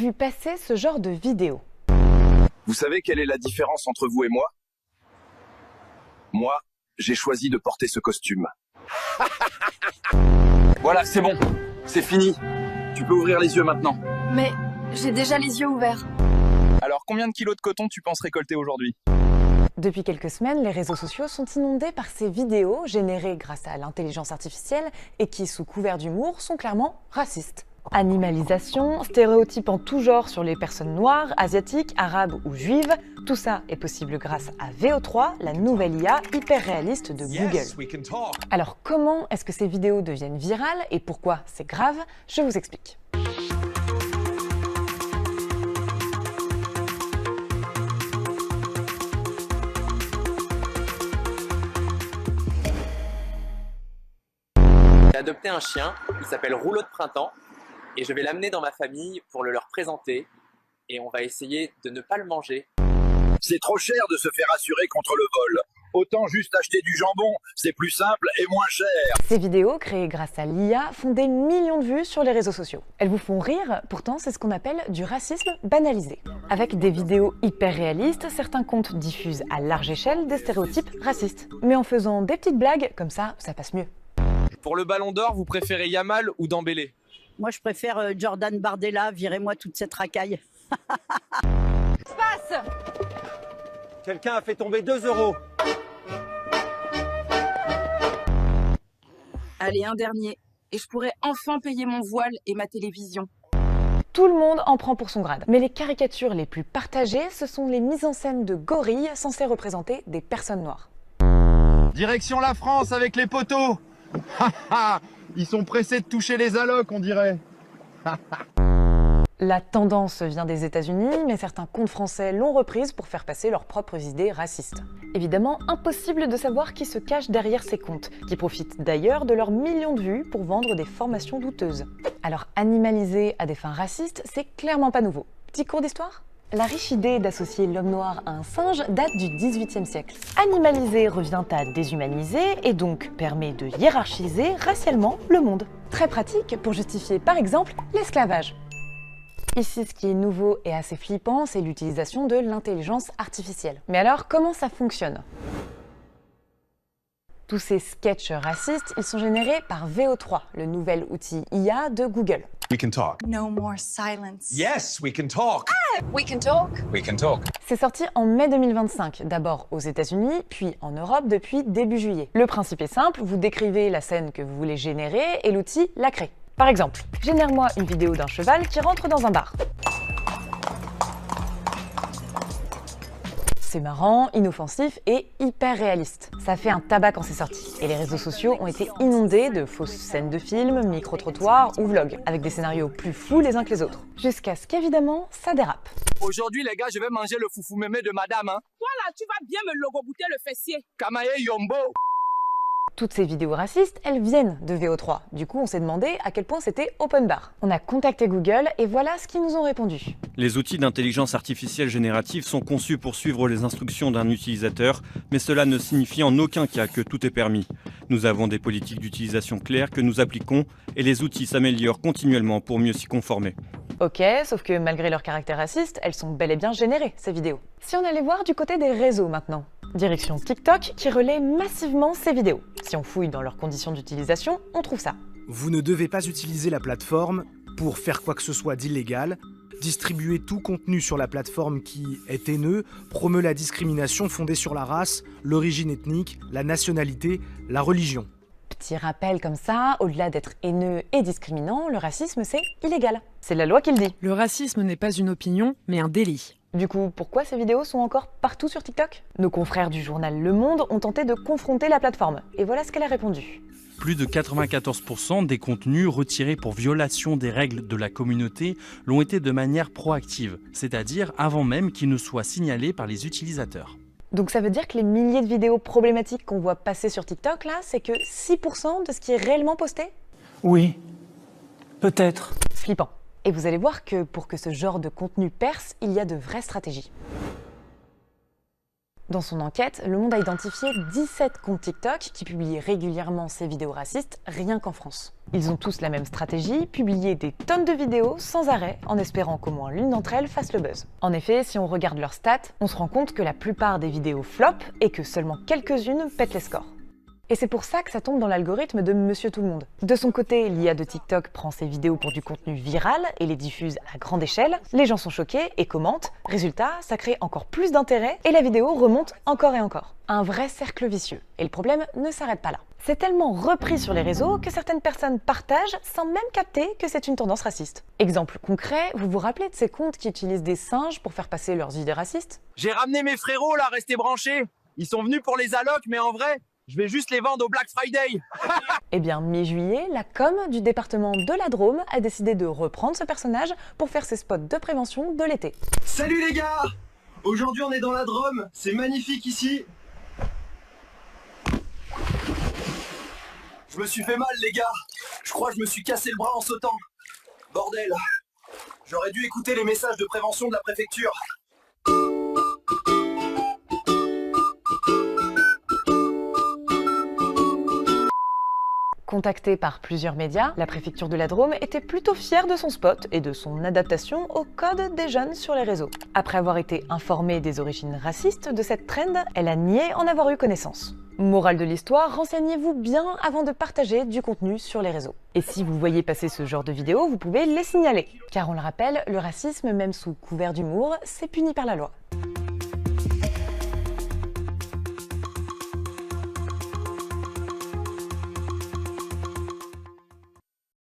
vu passer ce genre de vidéo. Vous savez quelle est la différence entre vous et moi? Moi, j'ai choisi de porter ce costume. Voilà, c'est bon. C'est fini. Tu peux ouvrir les yeux maintenant. Mais j'ai déjà les yeux ouverts. Alors, combien de kilos de coton tu penses récolter aujourd'hui? Depuis quelques semaines, les réseaux sociaux sont inondés par ces vidéos générées grâce à l'intelligence artificielle et qui, sous couvert d'humour, sont clairement racistes. Animalisation, stéréotypes en tout genre sur les personnes noires, asiatiques, arabes ou juives, tout ça est possible grâce à VO3, la nouvelle IA hyper réaliste de Google. Alors comment est-ce que ces vidéos deviennent virales et pourquoi c'est grave? Je vous explique. J'ai adopté un chien, il s'appelle Rouleau de Printemps, et je vais l'amener dans ma famille pour le leur présenter, et on va essayer de ne pas le manger. C'est trop cher de se faire assurer contre le vol. Autant juste acheter du jambon, c'est plus simple et moins cher. Ces vidéos, créées grâce à l'IA, font des millions de vues sur les réseaux sociaux. Elles vous font rire, pourtant c'est ce qu'on appelle du racisme banalisé. Avec des vidéos hyper réalistes, certains comptes diffusent à large échelle des stéréotypes racistes. Mais en faisant des petites blagues, comme ça passe mieux. Pour le Ballon d'Or, vous préférez Yamal ou Dembélé? Moi, je préfère Jordan Bardella, virez-moi toute cette racaille. Passe. Quelqu'un a fait tomber 2 €. Allez, un dernier. Et je pourrais enfin payer mon voile et ma télévision. Tout le monde en prend pour son grade. Mais les caricatures les plus partagées, ce sont les mises en scène de gorilles censées représenter des personnes noires. Direction la France avec les poteaux. Ils sont pressés de toucher les allocs, on dirait. La tendance vient des États-Unis, mais certains comptes français l'ont reprise pour faire passer leurs propres idées racistes. Évidemment, impossible de savoir qui se cache derrière ces comptes, qui profitent d'ailleurs de leurs millions de vues pour vendre des formations douteuses. Alors animaliser à des fins racistes, c'est clairement pas nouveau. Petit cours d'histoire ? La riche idée d'associer l'homme noir à un singe date du XVIIIe siècle. Animaliser revient à déshumaniser et donc permet de hiérarchiser racialement le monde. Très pratique pour justifier par exemple l'esclavage. Ici, ce qui est nouveau et assez flippant, c'est l'utilisation de l'intelligence artificielle. Mais alors, comment ça fonctionne ? Tous ces sketchs racistes, ils sont générés par VO3, le nouvel outil IA de Google. We can talk. No more silence. Yes, we can talk. We can talk. We can talk. C'est sorti en mai 2025, d'abord aux États-Unis, puis en Europe depuis début juillet. Le principe est simple, vous décrivez la scène que vous voulez générer et l'outil la crée. Par exemple, génère-moi une vidéo d'un cheval qui rentre dans un bar. C'est marrant, inoffensif et hyper réaliste. Ça fait un tabac quand c'est sorti. Et les réseaux sociaux ont été inondés de fausses scènes de films, micro-trottoirs ou vlogs, avec des scénarios plus fous les uns que les autres. Jusqu'à ce qu'évidemment, ça dérape. Aujourd'hui, les gars, je vais manger le foufou mémé de madame. Hein. Toi là, tu vas bien me logobouter le fessier. Kamae Yombo. Toutes ces vidéos racistes, elles viennent de VO3. Du coup, on s'est demandé à quel point c'était open bar. On a contacté Google et voilà ce qu'ils nous ont répondu. Les outils d'intelligence artificielle générative sont conçus pour suivre les instructions d'un utilisateur, mais cela ne signifie en aucun cas que tout est permis. Nous avons des politiques d'utilisation claires que nous appliquons et les outils s'améliorent continuellement pour mieux s'y conformer. Ok, sauf que malgré leur caractère raciste, elles sont bel et bien générées, ces vidéos. Si on allait voir du côté des réseaux maintenant. Direction TikTok qui relaie massivement ces vidéos. Si on fouille dans leurs conditions d'utilisation, on trouve ça. Vous ne devez pas utiliser la plateforme pour faire quoi que ce soit d'illégal, distribuer tout contenu sur la plateforme qui est haineux, promeut la discrimination fondée sur la race, l'origine ethnique, la nationalité, la religion. Petit rappel comme ça, au-delà d'être haineux et discriminant, le racisme c'est illégal. C'est la loi qui le dit. Le racisme n'est pas une opinion, mais un délit. Du coup, pourquoi ces vidéos sont encore partout sur TikTok? Nos confrères du journal Le Monde ont tenté de confronter la plateforme. Et voilà ce qu'elle a répondu. Plus de 94% des contenus retirés pour violation des règles de la communauté l'ont été de manière proactive, c'est-à-dire avant même qu'ils ne soient signalés par les utilisateurs. Donc ça veut dire que les milliers de vidéos problématiques qu'on voit passer sur TikTok, là, c'est que 6% de ce qui est réellement posté? Oui, peut-être. Flippant. Et vous allez voir que pour que ce genre de contenu perce, il y a de vraies stratégies. Dans son enquête, Le Monde a identifié 17 comptes TikTok qui publient régulièrement ces vidéos racistes, rien qu'en France. Ils ont tous la même stratégie, publier des tonnes de vidéos sans arrêt, en espérant qu'au moins l'une d'entre elles fasse le buzz. En effet, si on regarde leurs stats, on se rend compte que la plupart des vidéos flop et que seulement quelques-unes pètent les scores. Et c'est pour ça que ça tombe dans l'algorithme de Monsieur Tout-le-Monde. De son côté, l'IA de TikTok prend ces vidéos pour du contenu viral et les diffuse à grande échelle. Les gens sont choqués et commentent. Résultat, ça crée encore plus d'intérêt et la vidéo remonte encore et encore. Un vrai cercle vicieux. Et le problème ne s'arrête pas là. C'est tellement repris sur les réseaux que certaines personnes partagent sans même capter que c'est une tendance raciste. Exemple concret, vous vous rappelez de ces comptes qui utilisent des singes pour faire passer leurs idées racistes? J'ai ramené mes frérots là, restez branchés. Ils sont venus pour les allocs, mais en vrai, je vais juste les vendre au Black Friday. Eh bien, mi-juillet, la com du département de la Drôme a décidé de reprendre ce personnage pour faire ses spots de prévention de l'été. Salut les gars! Aujourd'hui on est dans la Drôme, c'est magnifique ici. Je me suis fait mal les gars, je crois que je me suis cassé le bras en sautant. Bordel, j'aurais dû écouter les messages de prévention de la préfecture. Contactée par plusieurs médias, la préfecture de la Drôme était plutôt fière de son spot et de son adaptation au code des jeunes sur les réseaux. Après avoir été informée des origines racistes de cette trend, elle a nié en avoir eu connaissance. Morale de l'histoire, renseignez-vous bien avant de partager du contenu sur les réseaux. Et si vous voyez passer ce genre de vidéos, vous pouvez les signaler. Car on le rappelle, le racisme, même sous couvert d'humour, c'est puni par la loi.